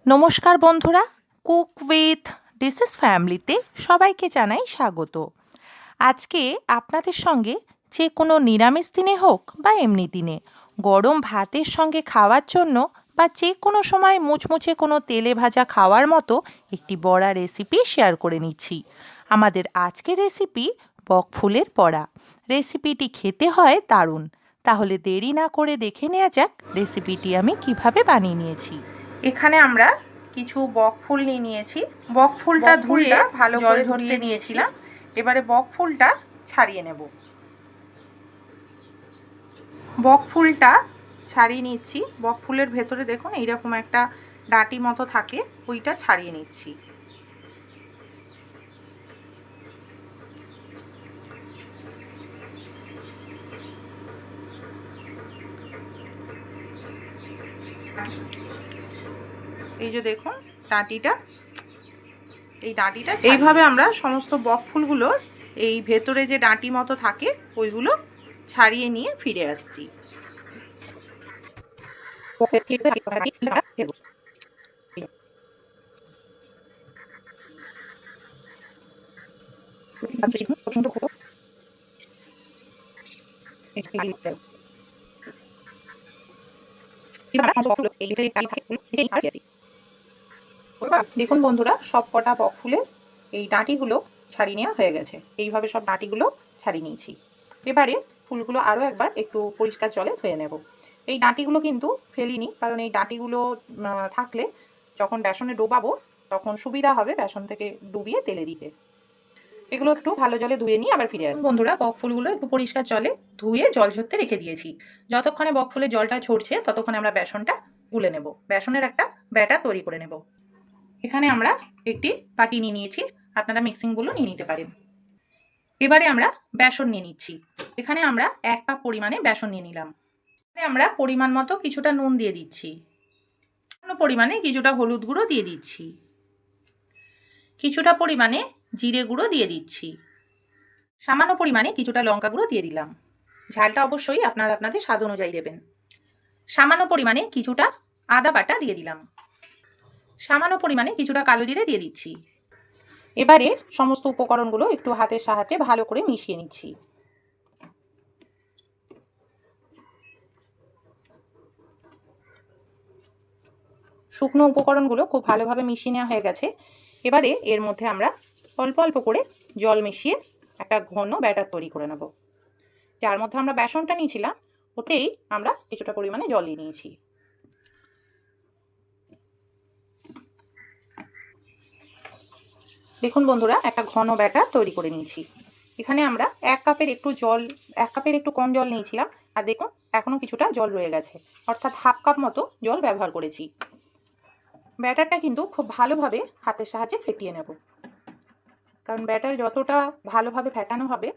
নমস্কার বন্ধুরা, cook with dishes ফ্যামিলিতে সবাইকে জানাই স্বাগত। আজকে আপনাদের সঙ্গে যে কোনো নিরামিষ দিনে হোক বা এমনি দিনে গরম ভাতের সঙ্গে খাওয়ার জন্য বা যে কোনো সময় মুচমুচে কোনো তেলে ভাজা খাওয়ার মতো একটি বড়া রেসিপি শেয়ার করে নিচ্ছি। আমাদের আজকের রেসিপি বকফুলের বড়া। রেসিপিটি খেতে হয় দারুণ। তাহলে দেরি না করে দেখে নেওয়া যাক রেসিপিটি আমি কিভাবে বানিয়ে নিয়েছি। এখানে আমরা কিছু বকফুল নিয়েছি। বকফুলটা ধুয়ে ভালো করে ধরিয়ে নিয়েছিলাম। এবারে বকফুলটা ছাড়িয়ে নেব। বকফুলটা ছাড়িয়ে নিচ্ছি। বকফুলের ভেতরে দেখুন এইরকম একটা ডাঁটি মতো থাকে, ওইটা ছাড়িয়ে নিচ্ছি। এই যে দেখুন ডাঁটিটা, এই ডাঁটিটা এইভাবে আমরা সমস্ত বকফুলগুলো এই ভেতরে যে ডাঁটি মতো থাকে ওইগুলো ছাড়িয়ে নিয়ে ফিরে আসছি। দেখুন বন্ধুরা, সব কটা বকফুলের এই ডাঁটিগুলো ছাড়িয়ে নেওয়া হয়ে গেছে। এইভাবে সব ডাঁটিগুলো ছাড়িয়ে নিয়েছি। এবারে ফুলগুলো আরও একবার একটু পরিষ্কার জলে ধুয়ে নেব। এই ডাঁটিগুলো কিন্তু ফেলিনি, কারণ এই ডাঁটিগুলো থাকলে যখন বেসনে ডোবাবো তখন সুবিধা হবে বেসন থেকে ডুবিয়ে তেলে দিতে। এগুলো একটু ভালো জলে ধুয়ে নিয়ে আবার ফিরে আসি। বন্ধুরা, বকফুলগুলো একটু পরিষ্কার জলে ধুয়ে জল ঝরতে রেখে দিয়েছি। যতক্ষণে বকফুলের জলটা ঝরছে ততক্ষণে আমরা বেসনটা গুলে নেব। বেসনের একটা ব্যাটার তৈরি করে নেব। এখানে আমরা একটি বাটি নিয়ে নিয়েছি, আপনারা মিক্সিং বলও নিয়ে নিতে পারেন। এবারে আমরা বেসন নিয়ে নিচ্ছি। এখানে আমরা 1 কাপ পরিমাণে বেসন নিয়ে নিলাম। আমরা পরিমাণ মতো কিছুটা নুন দিয়ে দিচ্ছি, পরিমাণে কিছুটা হলুদ গুঁড়ো দিয়ে দিচ্ছি, কিছুটা পরিমাণে জিরে গুঁড়ো দিয়ে দিচ্ছি, সামান্য পরিমাণে কিছুটা লঙ্কা গুঁড়ো দিয়ে দিলাম। ঝালটা অবশ্যই আপনাদের স্বাদ অনুযায়ী দেবেন। সামান্য পরিমাণে কিছুটা আদা বাটা দিয়ে দিলাম, সামান্য পরিমাণে কিছুটা কালো জিরে দিয়ে দিচ্ছি। এবারে সমস্ত উপকরণগুলো একটু হাতের সাহায্যে ভালো করে মিশিয়ে নিচ্ছি। শুকনো উপকরণগুলো খুব ভালোভাবে মিশিয়ে নেওয়া হয়ে গেছে। এবারে এর মধ্যে আমরা অল্প অল্প করে জল মিশিয়ে একটা ঘন ব্যাটার তৈরি করে নেব। যার মধ্যে আমরা বেসনটা নিয়েছিলাম ওতেই আমরা কিছুটা পরিমাণে জল দিয়ে নিয়েছি। দেখুন বন্ধুরা, একটা ঘন ব্যাটার তৈরি করে নিয়েছি। এখানে আমরা 1 কাপের একটু কম জল নিয়েছিলাম, আর দেখুন এখনও কিছুটা জল রয়ে গেছে, অর্থাৎ হাফ কাপ মতো জল ব্যবহার করেছি। ব্যাটারটা কিন্তু খুব ভালোভাবে হাতের সাহায্যে ফেটিয়ে নেব, কারণ ব্যাটার যতটা ভালোভাবে ফেটানো হবে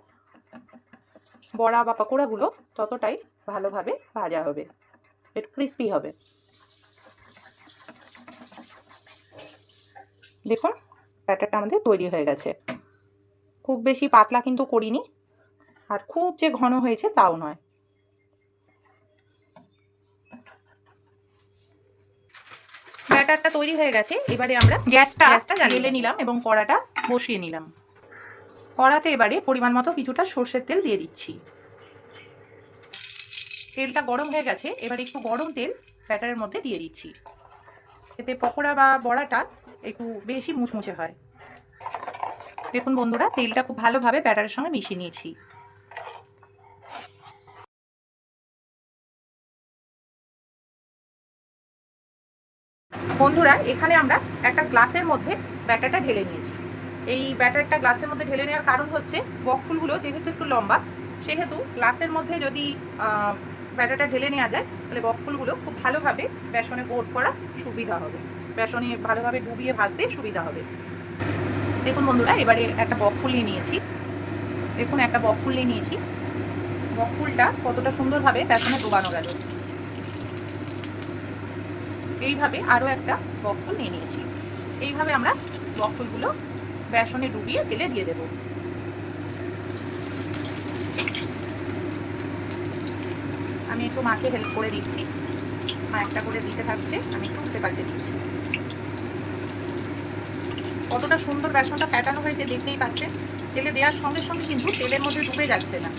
বড়া বা পকোড়াগুলো ততটাই ভালোভাবে ভাজা হবে, একটু ক্রিস্পি হবে। দেখুন ব্যাটারটা আমাদের তৈরি হয়ে গেছে। খুব বেশি পাতলা কিন্তু করিনি, আর খুব যে ঘন হয়েছে তাও নয়। ব্যাটারটা তৈরি হয়ে গেছে। এবারে আমরা গ্যাসটা জ্বালিয়ে নিলাম এবং কড়াটা বসিয়ে নিলাম। কড়াতে এবারে পরিমাণ মতো কিছুটা সর্ষের তেল দিয়ে দিচ্ছি। তেলটা গরম হয়ে গেছে। এবার একটু গরম তেল ব্যাটারের মধ্যে দিয়ে দিচ্ছি, এতে পকোড়া বা বড়াটা একটু বেশি মুচমুচে হয়। দেখুন বন্ধুরা, তেলটা খুব ভালোভাবে ব্যাটারের সঙ্গে মিশিয়ে নিয়েছি। বন্ধুরা, এখানে আমরা একটা গ্লাসের মধ্যে ব্যাটারটা ঢেলে নিয়েছি। এই ব্যাটারটা গ্লাসের মধ্যে ঢেলে নেওয়ার কারণ হচ্ছে বকফুলগুলো যেহেতু একটু লম্বা, সেহেতু গ্লাসের মধ্যে যদি ব্যাটারটা ঢেলে নেওয়া যায় তাহলে বকফুলগুলো খুব ভালোভাবে বেসনে কোট করা সুবিধা হবে, বেসনে ভালোভাবে ডুবিয়ে ভাজতে সুবিধা হবে। দেখুন বন্ধুরা, এবারে একটা বকফুল নিয়ে নিয়েছি। দেখুন একটা বকফুল নিয়ে নিয়েছি। বকফুলটা কতটা সুন্দরভাবে বেসনে ডোবানো গেল। এইভাবে আরও একটা বকফুল নিয়ে নিয়েছি। এইভাবে আমরা বকফুলগুলো বেসনে ডুবিয়ে তেলে দিয়ে দেব। আমি একটু মাকে হেল্প করে দিচ্ছি, মা একটা করে দিতে থাকছে, আমি একটু উল্টে পাল্টে দিচ্ছি। কতটা সুন্দর বেসনটা ফ্যাটানো হয়েছে দেখতেই পাচ্ছেন। তেলে দেওয়ার সঙ্গে সঙ্গে কিন্তু তেলের মধ্যে ডুবে যাচ্ছে না।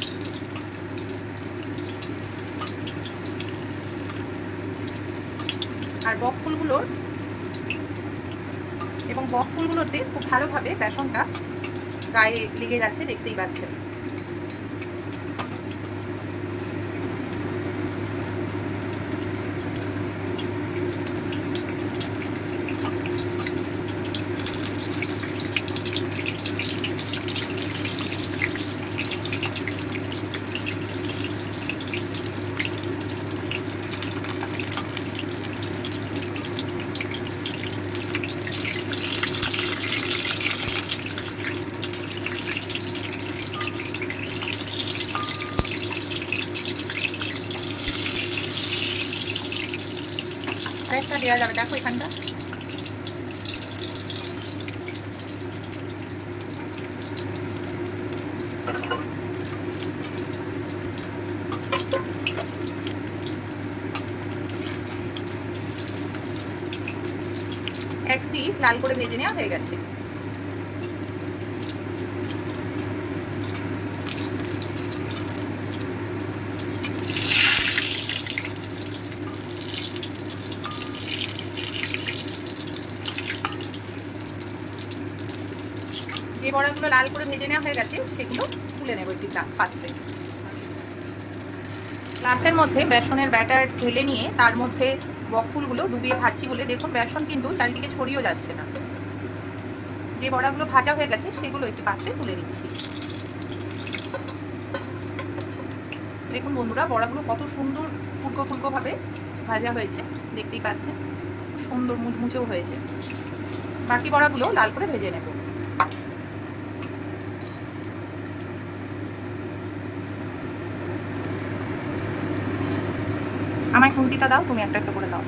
আর বকফুলগুলোতে খুব ভালোভাবে বেসনটা গায়ে লেগে যাচ্ছে দেখতেই পাচ্ছেন। আরেকটা দেওয়া যাবে, দেখো এখানটা। এক পিস লাল করে ভেজে নেওয়া হয়ে গেছে। যে বড়াগুলো লাল করে ভেজে নেওয়া হয়ে গেছে সেগুলো তুলে নেব একটি পাত্রে। গ্লাসের মধ্যে বেসনের ব্যাটার ঢেলে নিয়ে তার মধ্যে বকফুলগুলো ডুবিয়ে ভাজছি বলে দেখুন বেসন কিন্তু চারিদিকে ছড়িয়েও যাচ্ছে না। যে বড়াগুলো ভাজা হয়ে গেছে সেগুলো একটি পাত্রে তুলে নিচ্ছি। দেখুন বন্ধুরা, বড়াগুলো কত সুন্দর ফুলকো ফুলকো ভাবে ভাজা হয়েছে দেখতেই পাচ্ছেন, সুন্দর মুচমুচেও হয়েছে। বাকি বড়াগুলো লাল করে ভেজে নেব। আমায় খুন্তিটা দাও, তুমি একটা একটা করে দাও।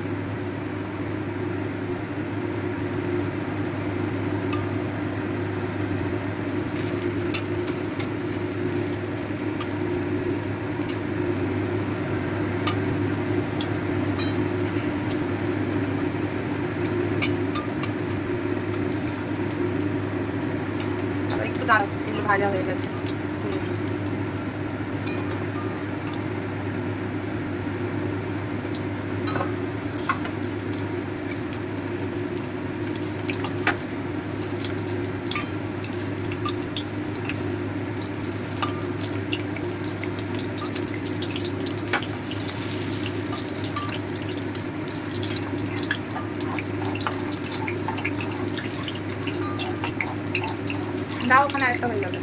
একটু দাঁড়াও, এগুলো ভাজা হয়ে গেছে। দাও, ওখানে আরেকটা হয়ে যাবে।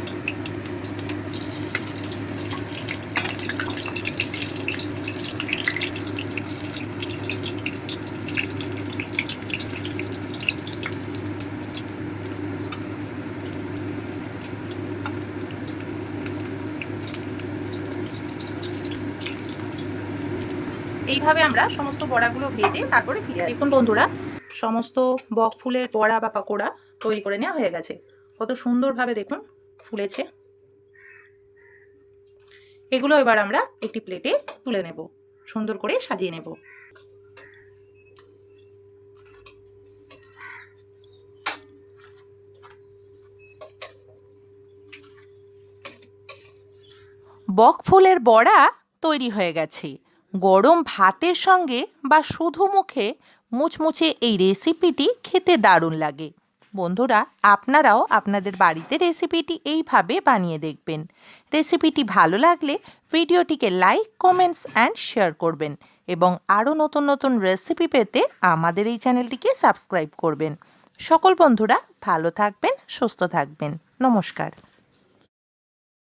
এইভাবে আমরা সমস্ত বড়াগুলো ভেজে তারপরে ফিরে আসি। দেখুন বন্ধুরা, সমস্ত বকফুলের বড়া বা পাকোড়া তৈরি করে নেওয়া হয়ে গেছে। কত সুন্দরভাবে দেখুন ফুলেছে। এগুলো এবার আমরা একটি প্লেটে তুলে নেব, সুন্দর করে সাজিয়ে নেব। বকফুলের বড়া তৈরি হয়ে গেছে। গরম ভাতের সঙ্গে বা শুধু মুখে মুচমুচে এই রেসিপিটি খেতে দারুণ লাগে। বন্ধুরা, আপনারাও আপনাদের বাড়িতে রেসিপিটি এইভাবে বানিয়ে দেখবেন। রেসিপিটি ভালো লাগলে ভিডিওটিকে লাইক, কমেন্টস অ্যান্ড শেয়ার করবেন এবং আরও নতুন নতুন রেসিপি পেতে আমাদের এই চ্যানেলটিকে সাবস্ক্রাইব করবেন। সকল বন্ধুরা ভালো থাকবেন, সুস্থ থাকবেন। নমস্কার।